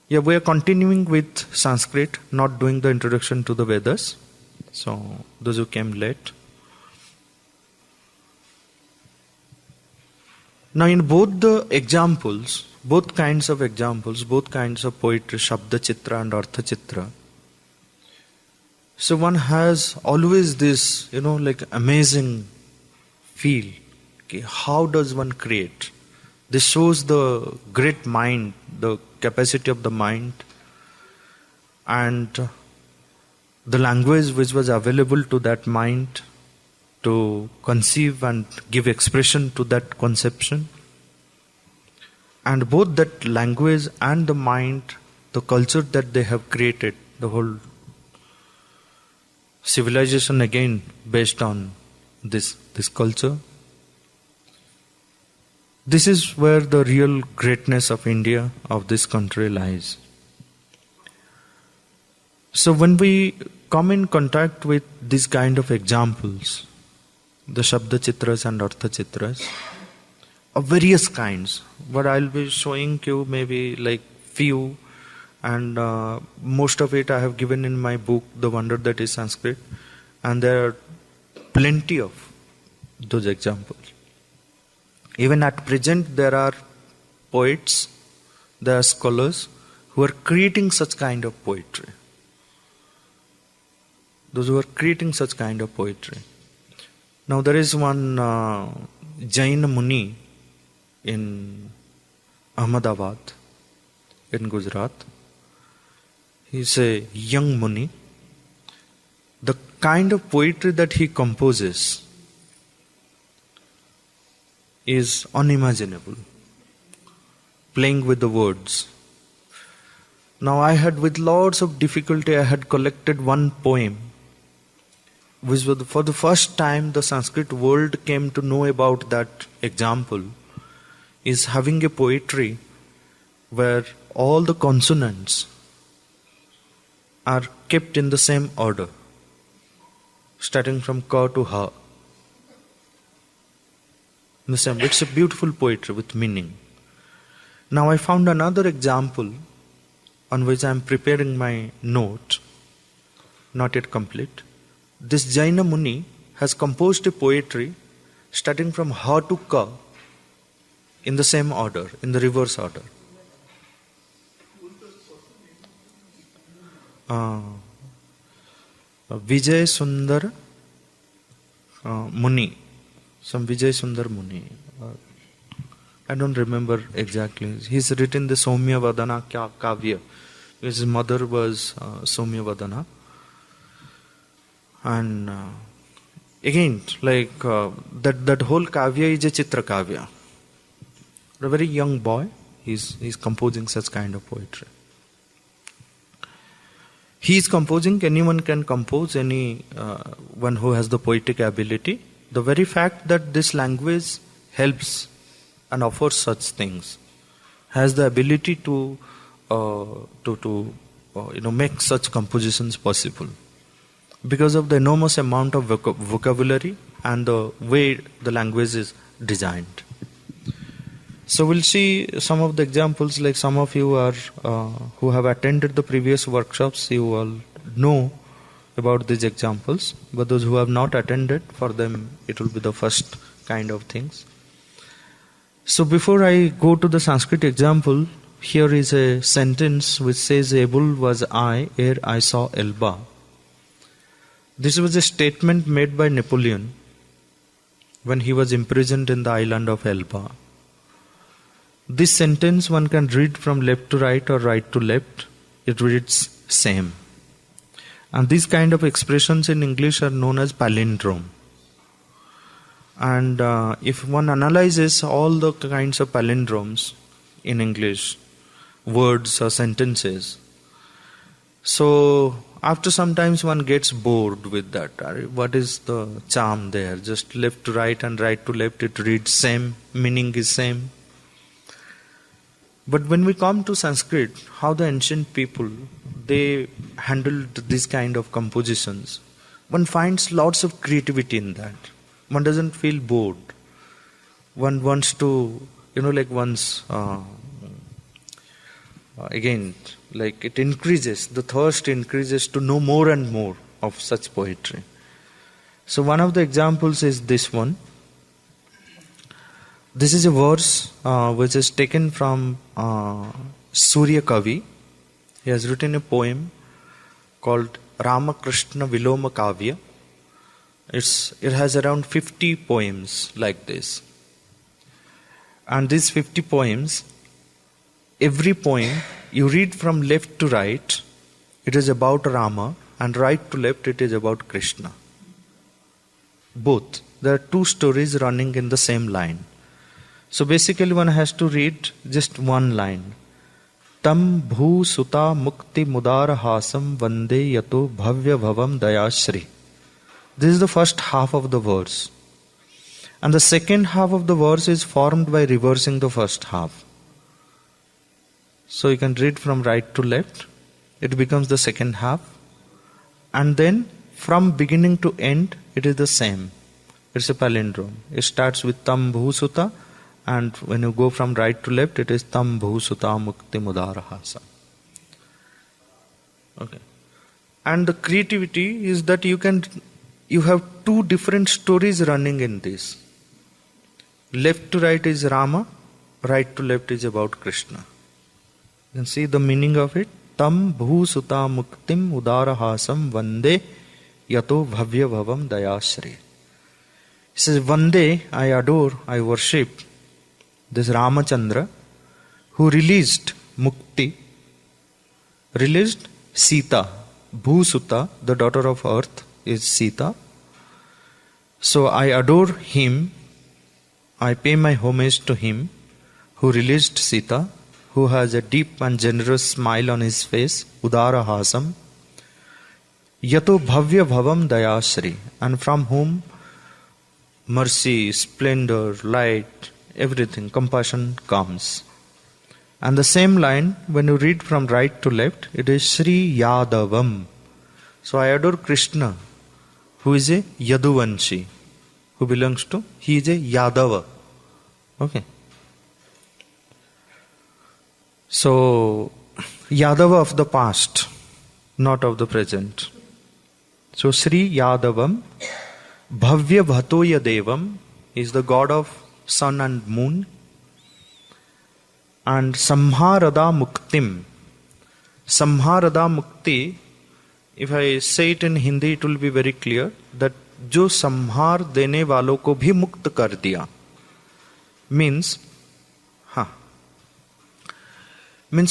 Yeah, we are continuing with Sanskrit, not doing the introduction to the Vedas. So, those who came late. Now, in both the examples, both kinds of examples, both kinds of poetry, Shabda Chitra and Artha Chitra, so one has always this, like amazing feel. Okay, how does one create? This shows the great mind, the capacity of the mind, and the language which was available to that mind to conceive and give expression to that conception. And both that language and the mind, the culture that they have created, the whole civilization again based on this culture. This is where the real greatness of India, of this country lies. So when we come in contact with these kind of examples, the Shabda Chitras and Artha Chitras, of various kinds, but I'll be showing you maybe like few, and most of it I have given in my book, The Wonder That Is Sanskrit, and there are plenty of those examples. Even at present there are poets, there are scholars who are creating such kind of poetry. Those who are creating such kind of poetry. Now there is one Jain Muni in Ahmedabad, in Gujarat. He's a young Muni. The kind of poetry that he composes is unimaginable. Playing with the words. Now I had, with lots of difficulty, I had collected one poem which was for the first time the Sanskrit world came to know about that example, is having a poetry where all the consonants are kept in the same order, starting from ka to ha. It's a beautiful poetry with meaning. Now I found another example on which I am preparing my note, not yet complete. This Jaina Muni has composed a poetry starting from ha to ka in the same order, in the reverse order. Vijay Sundar Muni. Some Vijay Sundar Muni. I don't remember exactly. He's written the Soumya Vadana Kavya. His mother was Soumya Vadana. And again, like that whole Kavya is a Chitra Kavya. A very young boy, he's composing such kind of poetry. He is composing, anyone can compose, any one who has the poetic ability. The very fact that this language helps and offers such things has the ability to make such compositions possible because of the enormous amount of vocabulary and the way the language is designed. So we'll see some of the examples. Like some of you are who have attended the previous workshops, you all know about these examples, but those who have not attended, for them it will be the first kind of things. So before I go to the Sanskrit example, here is a sentence which says, "Able was I ere I saw Elba." This was a statement made by Napoleon when he was imprisoned in the island of Elba. This sentence one can read from left to right or right to left. It reads same. And these kind of expressions in English are known as palindrome. And if one analyzes all the kinds of palindromes in English, words or sentences, so after sometimes one gets bored with that. What is the charm there? Just left to right and right to left, it reads same, meaning is same. But when we come to Sanskrit, how the ancient people, they handled these kind of compositions, one finds lots of creativity in that. One doesn't feel bored. One wants to, like once again, like it increases, the thirst increases to know more and more of such poetry. So one of the examples is this one. This is a verse which is taken from Surya Kavi. He has written a poem called Ramakrishna Viloma Kavya. It has around 50 poems like this. And these 50 poems, every poem you read from left to right, it is about Rama, and right to left it is about Krishna. Both. There are two stories running in the same line. So basically one has to read just one line. Tam bhu suta mukti mudara hasam vande yato bhavya bhavam dayashri. This is the first half of the verse. And the second half of the verse is formed by reversing the first half. So you can read from right to left. It becomes the second half. And then from beginning to end, it is the same. It's a palindrome. It starts with tam bhu suta. And when you go from right to left, it is tam bhu suta mukti mudara hasa. Okay. And the creativity is that you have two different stories running in this. Left to right is Rama, right to left is about Krishna. You can see the meaning of it. Tam bhu suta muktim udara hasam vande yato bhavya bhavam dayashri. He says, Vande, I adore, I worship this Ramachandra who released Mukti, released Sita. Bhusuta, the daughter of earth, is Sita. So I adore him, I pay my homage to him who released Sita, who has a deep and generous smile on his face, Udara Hasam, Yato Bhavya Bhavam Dayashri, and from whom mercy, splendor, light, everything, compassion comes. And the same line, when you read from right to left, it is Sri Yadavam. So I adore Krishna, who is a Yaduvanshi, who belongs to, he is a Yadava. Okay. So, Yadava of the past, not of the present. So Sri Yadavam, Bhavya Bhatoya Devam is the god of sun and moon, and Samharada Muktim. Samharada Mukti, if I say it in Hindi, it will be very clear that जो संहार देने वालों को भी मुक्त कर दिया, means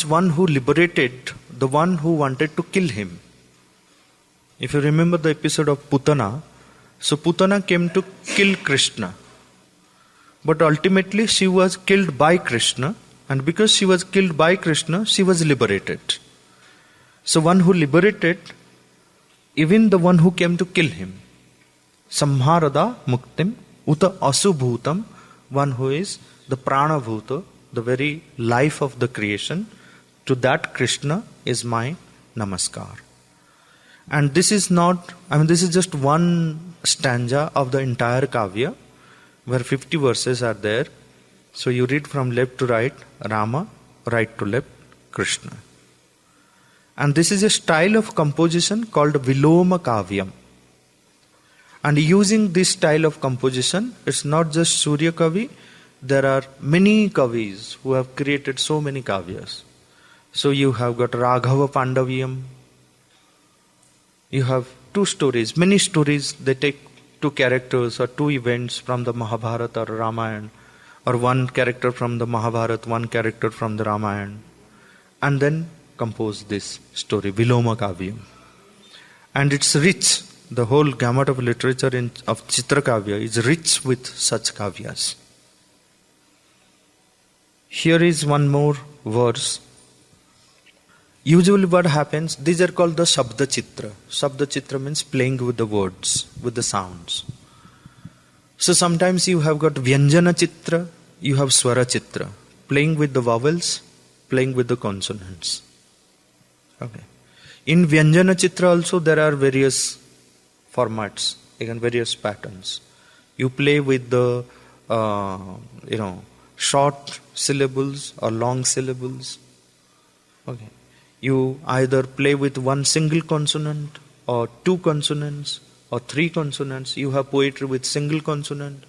one who liberated the one who wanted to kill him. If you remember the episode of Putana, so Putana came to kill Krishna, but ultimately she was killed by Krishna, and because she was killed by Krishna, she was liberated. So one who liberated even the one who came to kill him. Samharada Muktim Uta Asubhutam, one who is the Prana Bhuta, the very life of the creation. To that Krishna is my Namaskar. And this is not, this is just one stanza of the entire Kavya, where 50 verses are there. So you read from left to right, Rama, right to left, Krishna. And this is a style of composition called Viloma Kavyam. And using this style of composition, it's not just Surya Kavi, there are many Kavis who have created so many Kavyas. So you have got Raghava Pandavyam. You have two stories, many stories, they take two characters or two events from the Mahabharata or Ramayana, or one character from the Mahabharata, one character from the Ramayana, and then compose this story, Viloma Kavyam. And it's rich, the whole gamut of literature of Chitra Kavya is rich with such Kavyas. Here is one more verse. Usually what happens, these are called the Shabda Chitra. Shabda Chitra means playing with the words, with the sounds. So sometimes you have got Vyanjana Chitra, you have Swara Chitra, playing with the vowels, playing with the consonants. Okay. In Vyanjana Chitra also there are various formats, again various patterns. You play with the short syllables or long syllables. Okay. You either play with one single consonant or two consonants or three consonants. You have poetry with single consonant,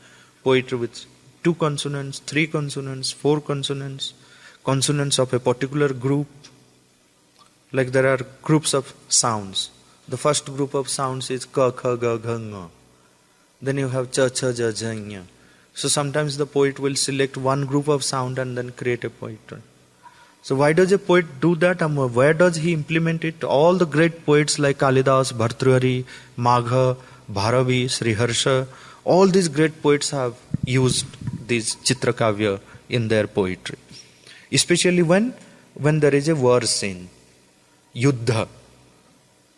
poetry with two consonants, three consonants, four consonants, consonants of a particular group. Like there are groups of sounds. The first group of sounds is ka, kha, ga, gha, nga. Then you have cha, cha, ja, ja, nya. So sometimes the poet will select one group of sound and then create a poetry. So why does a poet do that? And where does he implement it? All the great poets like Kalidas, Bhartrihari, Magha, Bharavi, Sriharsha, all these great poets have used this Chitrakavya in their poetry. Especially when there is a war scene, Yuddha.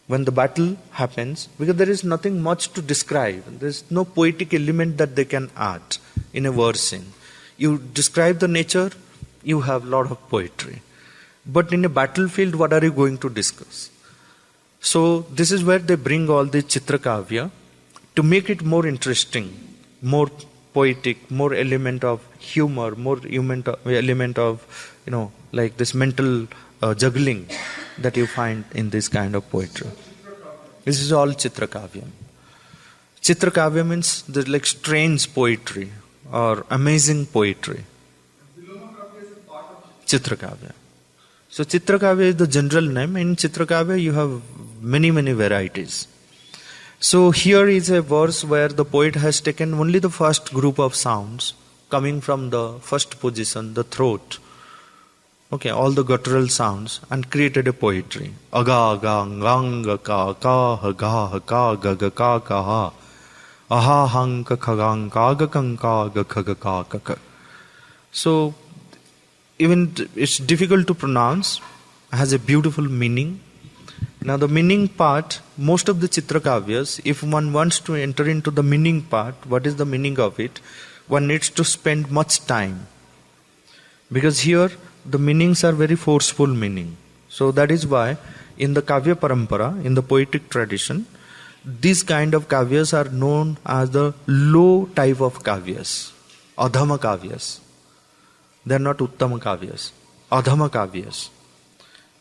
When the battle happens, because there is nothing much to describe. There is no poetic element that they can add in a war scene. You describe the nature, you have a lot of poetry. But in a battlefield, what are you going to discuss? So this is where they bring all the Chitrakavya to make it more interesting, more poetic, more element of humor, more element of, like this mental juggling that you find in this kind of poetry. This is all Chitrakavya. Chitrakavya means there's like strange poetry or amazing poetry. Chitrakavya. So Chitrakavya is the general name. In Chitrakavya you have many varieties. So here is a verse where the poet has taken only the first group of sounds coming from the first position, the throat. Okay, all the guttural sounds, and created a poetry. Aga, ga, ngang, ka, ka, ha, ga, ha, ka, ga, ga, ka, ka, ha. Aha, hang, ka, ka, gang, ka, ga, kang, ka, ga, ka, ga, ka, ka, ka. So, even it's difficult to pronounce, has a beautiful meaning. Now the meaning part, most of the Chitrakavyas, if one wants to enter into the meaning part, what is the meaning of it, one needs to spend much time. Because here, the meanings are very forceful meaning. So that is why in the Kavya Parampara, in the poetic tradition, these kind of kavyas are known as the low type of kavyas, adhama kavyas. They are not uttama kavyas, adhama kavyas.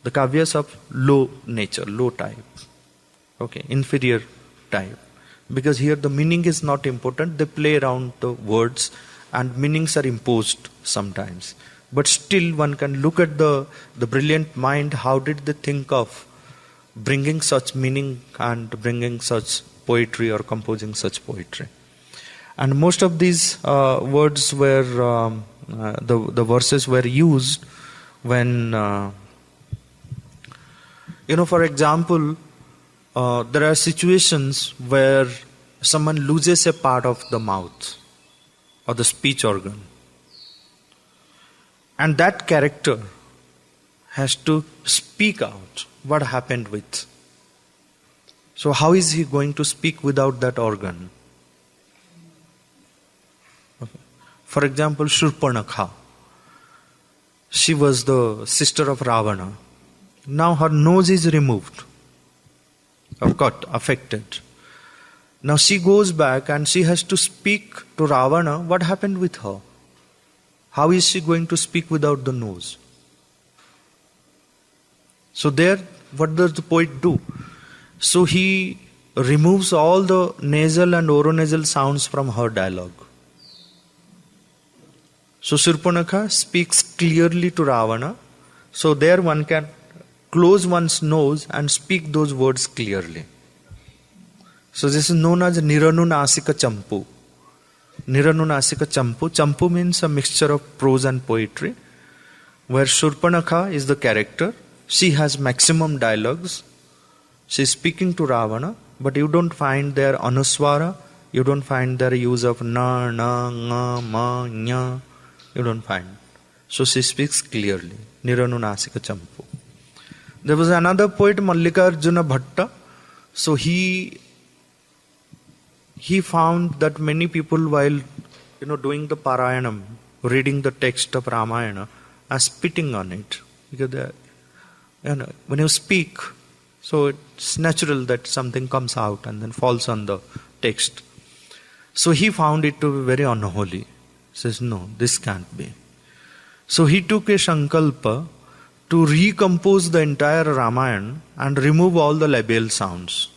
The kavyas of low nature, low type, okay, inferior type. Because here the meaning is not important, they play around the words and meanings are imposed sometimes. But still one can look at the brilliant mind, how did they think of bringing such meaning and bringing such poetry or composing such poetry. And most of these words were, the verses were used when, for example, there are situations where someone loses a part of the mouth or the speech organ. And that character has to speak out what happened with. So how is he going to speak without that organ? Okay. For example, Shurpanakha. She was the sister of Ravana. Now her nose is removed, or cut, affected. Now she goes back and she has to speak to Ravana what happened with her. How is she going to speak without the nose? So there, what does the poet do? So he removes all the nasal and oronasal sounds from her dialogue. So Shurpanakha speaks clearly to Ravana. So there one can close one's nose and speak those words clearly. So this is known as Niranunasika Champu. Niranunasika Champu. Champu means a mixture of prose and poetry, where Shurpanakha is the character. She has maximum dialogues. She is speaking to Ravana, but you don't find their anuswara, you don't find their use of na, nga, ma, nya. You don't find. So she speaks clearly. Niranunasika Champu. There was another poet, Mallikarjuna Bhatta. So he found that many people, while doing the Parayanam, reading the text of Ramayana, are spitting on it. Because when you speak, so it's natural that something comes out and then falls on the text. So he found it to be very unholy. He says, no, this can't be. So he took a sankalpa to recompose the entire Ramayana and remove all the labial sounds.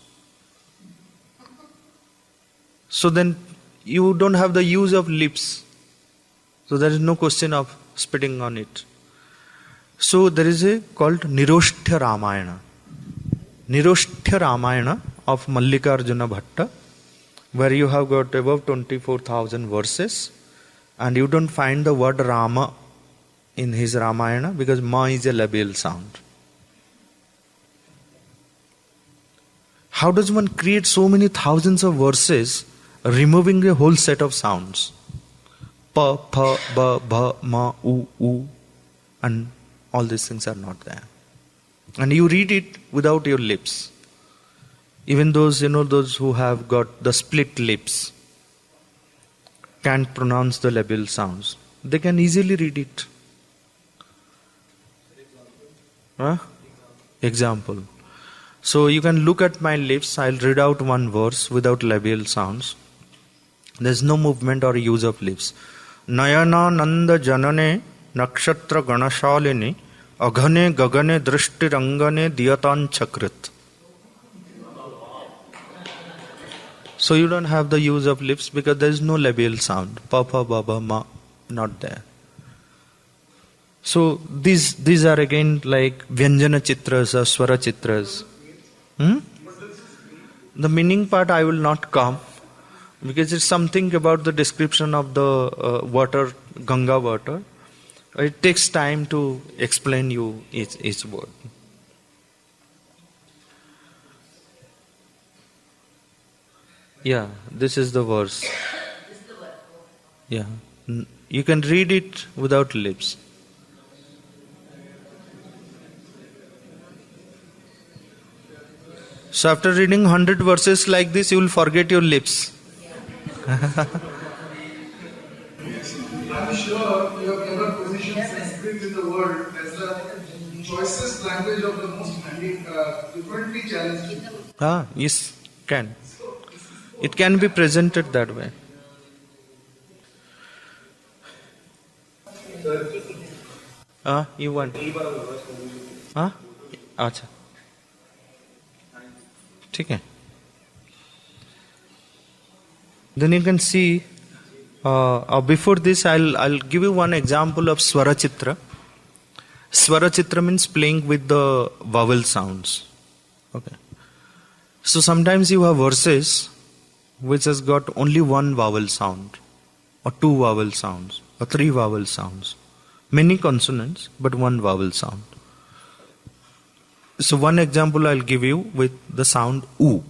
So then you don't have the use of lips. So there is no question of spitting on it. So there is a called Nirosthya Ramayana. Nirosthya Ramayana of Mallikarjuna Bhatta, where you have got above 24,000 verses, and you don't find the word Rama in his Ramayana because Ma is a labial sound. How does one create so many thousands of verses removing a whole set of sounds? Pa, pa, ba, ba, ma, u, and all these things are not there. And you read it without your lips. Even those who have got the split lips can't pronounce the labial sounds. They can easily read it. Example. So you can look at my lips. I'll read out one verse without labial sounds. There's no movement or use of lips. Nayana nanda janane nakshatra ganashalini aghane gagane drishti rangane diyatan chakrit. So you don't have the use of lips because there is no labial sound. Pa, pa, ba, ba, ma, not there. So these are again like Vyanjana Chitras or Swara Chitras. The meaning part I will not come because it's something about the description of the water, Ganga water. It takes time to explain you each word. Yeah, this is the verse. Yeah, you can read it without lips. So after reading 100 verses like this, you will forget your lips. I'm sure you have ever positioned Sanskrit in the world as the choicest language of the most frequently challenged. Yes, can. It can be presented that way. You want? अच्छा ठीक है. Then you can see before this I'll give you one example of Swara Chitra. Swara Chitra means playing with the vowel sounds. Okay. So sometimes you have verses which has got only one vowel sound, or two vowel sounds, or three vowel sounds. Many consonants, but one vowel sound. So one example I'll give you with the sound U.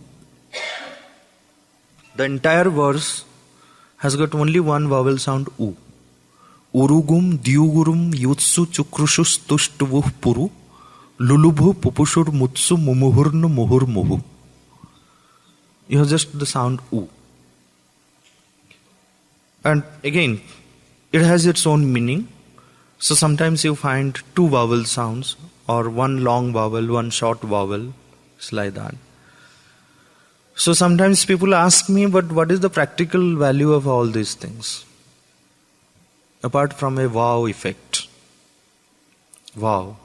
The entire verse has got only one vowel sound U. Urugum, diugurum, yutsu, chukrushus, tushtuvuh, puru, lulubhu, pupushur, mutsu, mumuhurnu, muhur, muhu. You have just the sound U. And again, it has its own meaning. So sometimes you find two vowel sounds, or one long vowel, one short vowel. It's like that. So sometimes people ask me, but what is the practical value of all these things? Apart from a wow effect. Wow.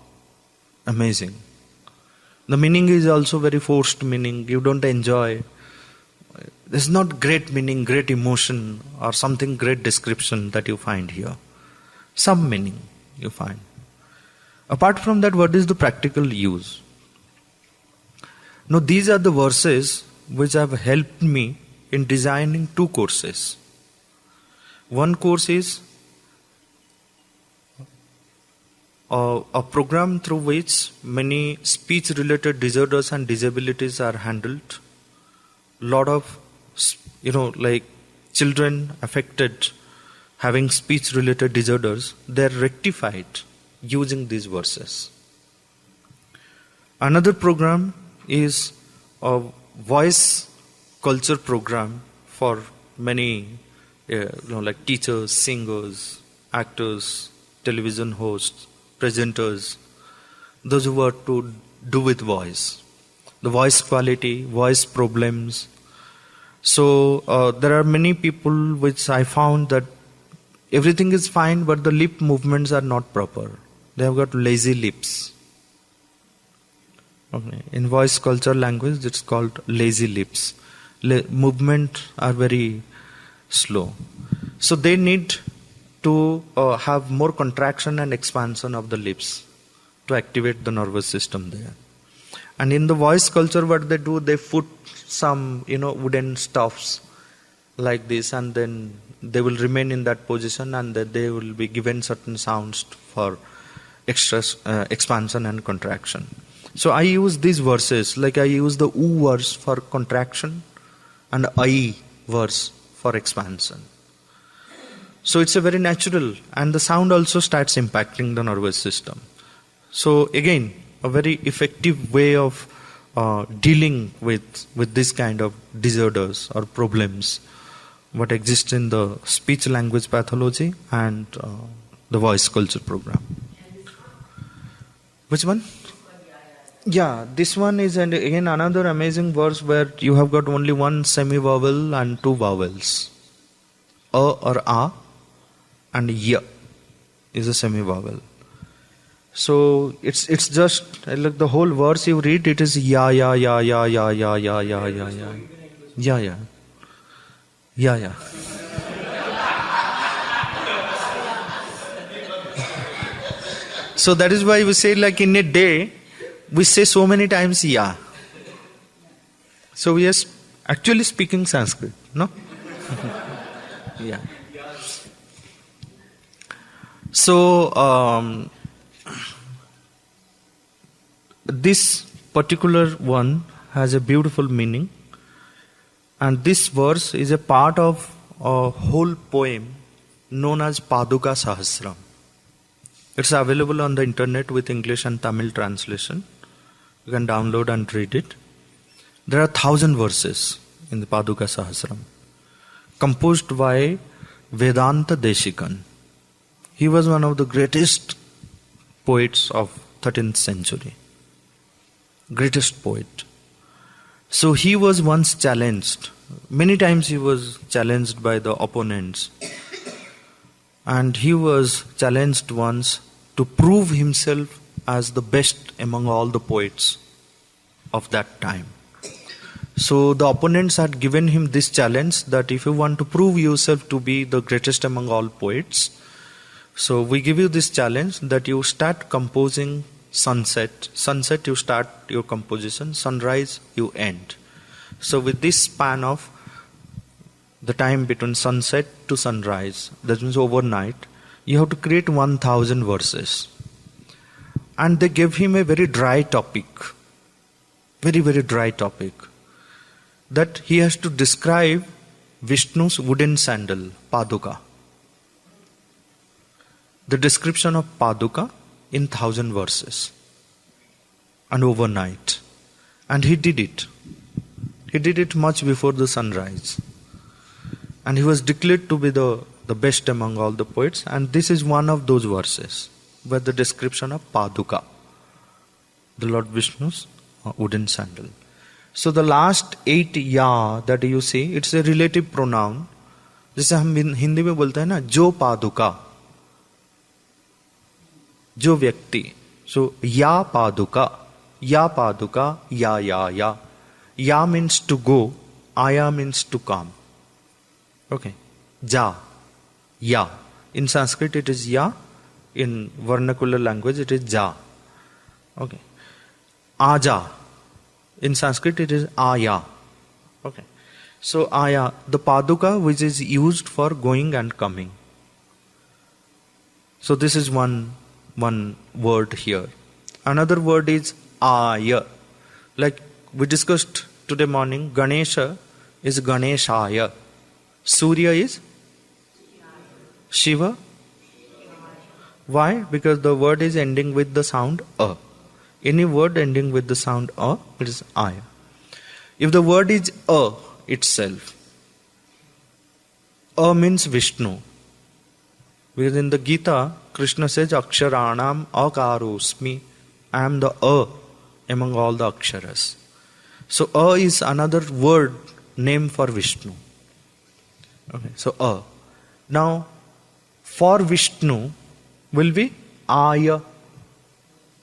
Amazing. The meaning is also very forced meaning. You don't enjoy. There's not great meaning, great emotion, or something great description that you find here. Some meaning you find. Apart from that, what is the practical use? Now, these are the verses which have helped me in designing two courses. One course is a program through which many speech-related disorders and disabilities are handled. Lot of, like children affected having speech-related disorders, they are rectified using these verses. Another program is a voice culture program for many, like teachers, singers, actors, television hosts, presenters, those who are to do with voice. The voice quality, voice problems. So there are many people which I found that everything is fine, but the lip movements are not proper. They have got lazy lips. Okay. In voice culture language, it's called lazy lips. Movement are very slow. So they need to have more contraction and expansion of the lips to activate the nervous system there. And in the voice culture, what they do, they put some, wooden stuffs like this, and then they will remain in that position, and then they will be given certain sounds for extra expansion and contraction. So I use these verses, like I use the U verse for contraction and I verse for expansion. So it's a very natural, and the sound also starts impacting the nervous system. So again, a very effective way of dealing with this kind of disorders or problems what exists in the speech language pathology and the voice culture program. Which one? Yeah, this one is again another amazing verse where you have got only one semi-vowel and two vowels. A or A and Y is a semi-vowel. So it's just like the whole verse you read, it is ya ya ya ya ya ya ya ya ya ya ya ya ya ya. So that is why we say, like in a day we say so many times ya. So we are actually speaking Sanskrit, no? Yeah. So this particular one has a beautiful meaning, and this verse is a part of a whole poem known as Paduka Sahasram. It's available on the internet with English and Tamil translation. You can download and read it. There are 1,000 verses in the Paduka Sahasram, composed by Vedanta Deshikan. He was one of the greatest poets of 13th century. Greatest poet. So he was once challenged. Many times he was challenged by the opponents. And he was challenged once to prove himself as the best among all the poets of that time. So the opponents had given him this challenge that if you want to prove yourself to be the greatest among all poets, so we give you this challenge that you start composing sunset. Sunset you start your composition, sunrise you end. So with this span of the time between sunset to sunrise, that means overnight, you have to create 1,000 verses. And they gave him a very dry topic, very, very dry topic, that he has to describe Vishnu's wooden sandal, Paduka. The description of Paduka in 1,000 verses. And overnight. And he did it. He did it much before the sunrise. And he was declared to be the best among all the poets. And this is one of those verses where the description of Paduka, the Lord Vishnu's wooden sandal. So the last 8 ya that you see, it's a relative pronoun. जैसे हम हिंदी में बोलते हैं ना, जो पादुका, जो व्यक्ति. So ya paduka, ya paduka, ya ya ya. Ya means to go, aya means to come. Okay. Ja, ya. In Sanskrit it is ya. In vernacular language it is ja. Okay. Aja. In Sanskrit it is aya. Okay. So aya, the paduka which is used for going and coming. So this is one word here. Another word is aya. Like we discussed today morning, Ganesha is Ganeshaya. Surya is Shiva. Why? Because the word is ending with the sound a. Any word ending with the sound a, it is aya. If the word is a itself, a means Vishnu. Because in the Gita, Krishna says, Aksharanam akarosmi. I am the a among all the aksharas. So a is another word name for Vishnu. Okay, so a. Now, for Vishnu will be aya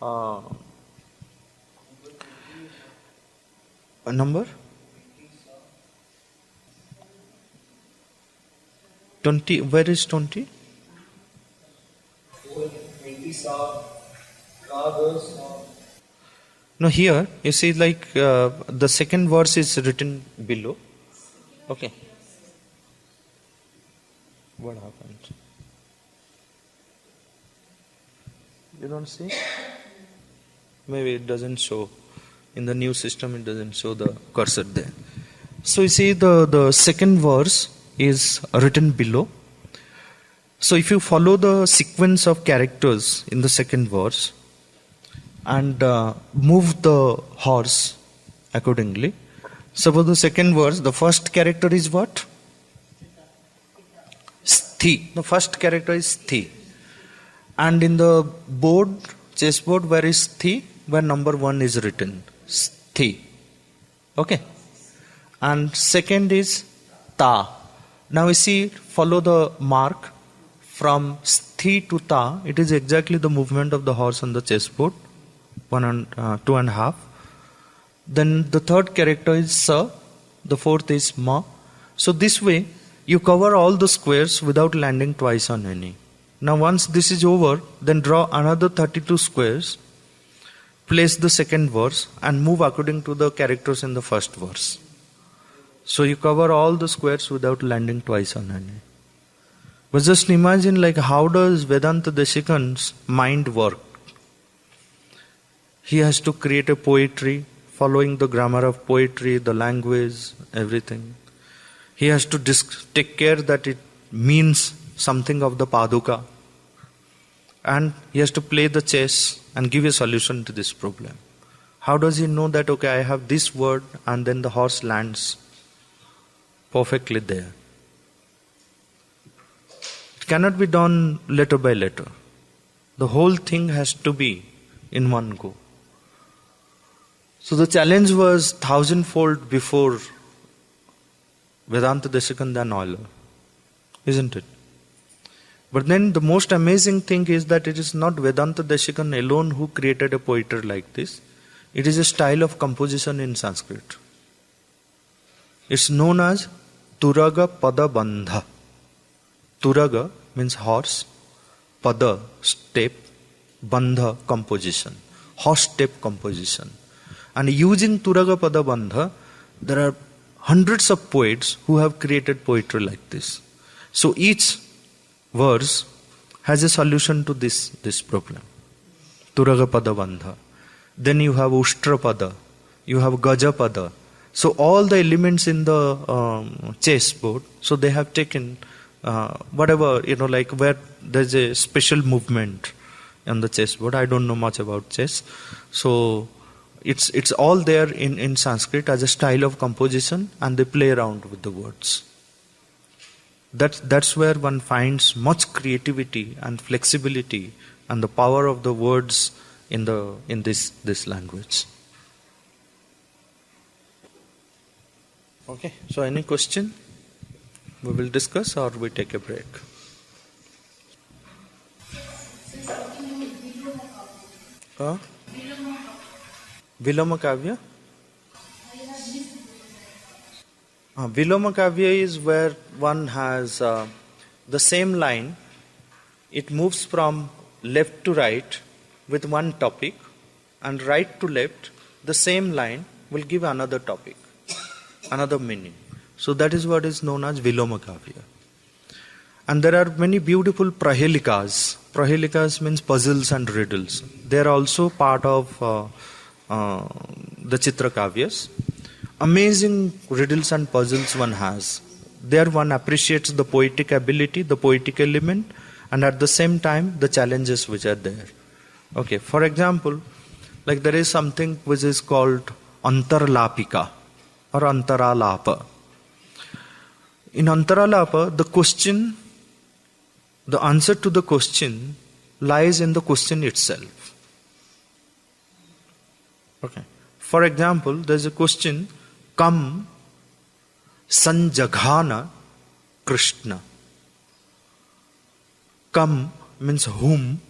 A number? 20. Where is 20? No, here you see, like the second verse is written below. Okay. What happened? You don't see? Maybe it doesn't show. In the new system, it doesn't show the cursor there. So you see, the second verse is written below. So if you follow the sequence of characters in the second verse and move the horse accordingly. Suppose the second verse, the first character is what? Sthi. The first character is Sthi. And in the board, chessboard, where is Sthi? Where number 1 is written. Sthi. Okay. And second is Ta. Now you see, follow the mark from Sthi to Ta. It is exactly the movement of the horse on the chessboard. 1 and 2.5. Then the third character is Sa. The fourth is Ma. So this way, you cover all the squares without landing twice on any. Now once this is over, then draw another 32 squares, place the second verse and move according to the characters in the first verse. So you cover all the squares without landing twice on any. But just imagine, like, how does Vedanta Deshikan's mind work? He has to create a poetry, following the grammar of poetry, the language, everything. He has to take care that it means something of the Paduka. And he has to play the chess and give a solution to this problem. How does he know that, okay, I have this word and then the horse lands perfectly there? It cannot be done letter by letter. The whole thing has to be in one go. So the challenge was thousandfold before Vedanta Deshikan than Euler, isn't it? But then the most amazing thing is that it is not Vedanta Deshikan alone who created a poetry like this. It is a style of composition in Sanskrit. It's known as Turaga Pada Bandha. Turaga means horse, Pada step, Bandha composition, horse step composition. And using Turaga Pada Bandha, there are hundreds of poets who have created poetry like this. So each verse has a solution to this problem. Turaga Pada Bandha. Then you have Ushtra Pada, you have Gaja Pada. So all the elements in the chessboard, so they have taken whatever, like where there's a special movement on the chessboard. I don't know much about chess. So it's all there in Sanskrit as a style of composition, and they play around with the words. That's where one finds much creativity and flexibility and the power of the words in this language. Okay, so any question? We will discuss or we take a break. Viloma Kavya? Viloma Kavya is where one has the same line. It moves from left to right with one topic, and right to left, the same line will give another topic, another meaning. So that is what is known as Viloma Kavya. And there are many beautiful prahelikas. Prahelikas means puzzles and riddles. They are also part of the Chitra Kavyas. Amazing riddles and puzzles one has. There one appreciates the poetic ability, the poetic element, and at the same time the challenges which are there. Okay, for example, like there is something which is called Antarlapika or Antaralapa. In Antaralapa, the answer to the question lies in the question itself. Okay. For example, there is a question, Kam Sanjaghana Krishna. Kam means whom,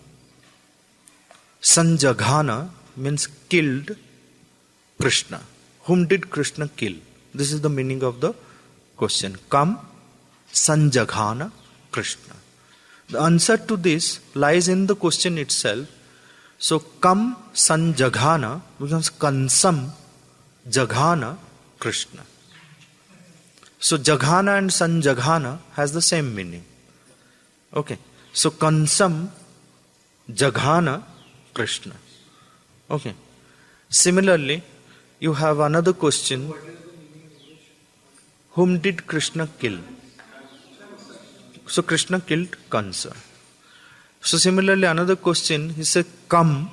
Sanjaghana means killed Krishna. Whom did Krishna kill? This is the meaning of the question. Kam Sanjaghana Krishna. The answer to this lies in the question itself. So Kam Sanjaghana becomes Kansam Jaghana Krishna. So Jaghana and Sanjaghana has the same meaning. Okay. So Kansam Jaghana Krishna. Okay. Similarly, you have another question. Whom did Krishna kill? So Krishna killed Kansa. So similarly, another question, he said, Kam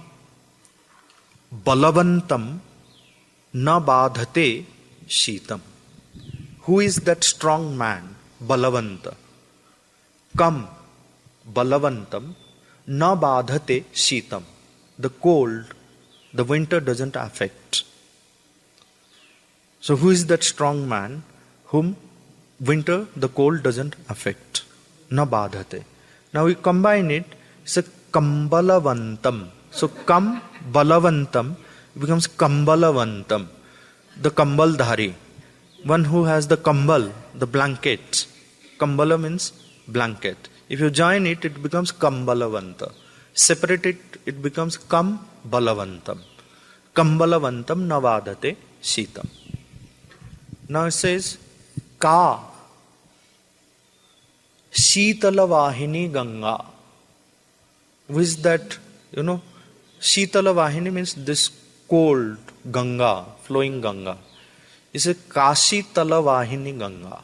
Balavantam na badhate shitam. Who is that strong man? Balavanta. Kam Balavantam na badhate shitam. The cold, the winter doesn't affect. So who is that strong man whom winter, the cold doesn't affect? Na badhate. Now we combine it, it's a Kambalavantam. So Kam Balavantam becomes Kambalavantam. The Kambaldhari. One who has the Kambal, the blanket. Kambala means blanket. If you join it, it becomes Kambalavanta. Separate it, it becomes Kambalavantam. Kambalavantam navadate shitam. Now it says, Ka Shitala Vahini Ganga. Who is that? Shitala Vahini means this cold Ganga, flowing Ganga. It's a Kashi Tala Vahini Ganga.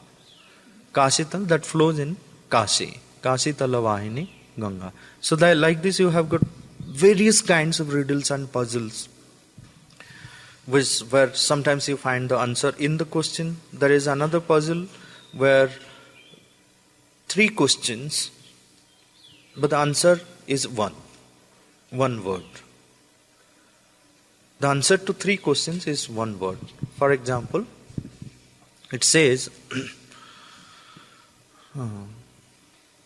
Kashi Tala, that flows in Kashi. Kashi Tala Vahini Ganga. So that, like this, you have got various kinds of riddles and puzzles, where sometimes you find the answer in the question. There is another puzzle where 3 questions, but the answer is one word. The answer to 3 questions is one word. For example, it says,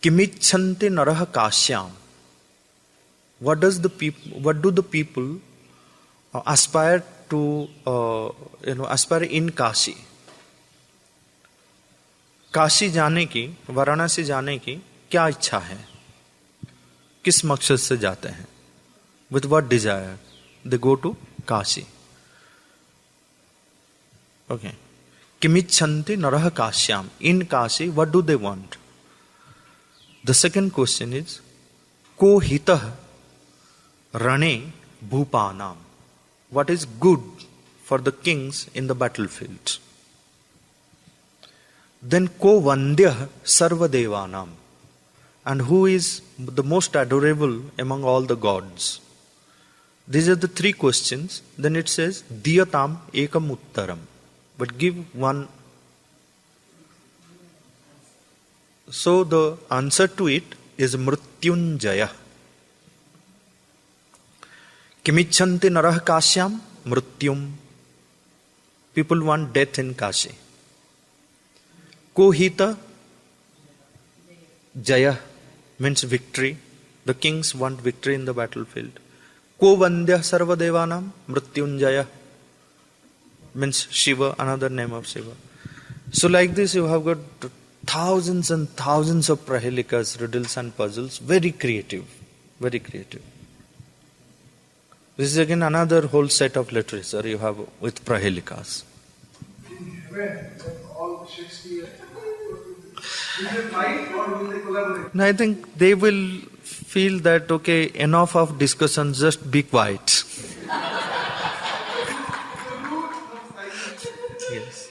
Kimichanti naraha kashyam. What do the people aspire to, aspire in Kashi? Kashi जाने की, वाराणसी जाने की क्या इच्छा है? किस मकसद से जाते हैं? With what desire they go to Kashi? Okay. Kimichanti naraha kashyam. In Kashi, what do they want? The second question is, Ko hitah rane bhupanam. What is good for the kings in the battlefield? Then Ko Vandyah Sarva Devanam. And who is the most adorable among all the gods? These are the 3 questions. Then it says, Diyatam Ekam Uttaram. But give one. So the answer to it is Mrityunjaya. Kimichanti Narah Kashyam Mrityum. People want death in Kashi. Kohita Jaya means victory. The kings want victory in the battlefield. Ko Vandya Sarva Devanam Mrityunjaya means Shiva, another name of Shiva. So like this you have got thousands and thousands of prahelikas, riddles and puzzles. Very creative. Very creative. This is again another whole set of literature you have with prahelikas. All Shakespeare, will they fight or will they collaborate? I think they will feel that, okay, enough of discussion, just be quiet. Yes.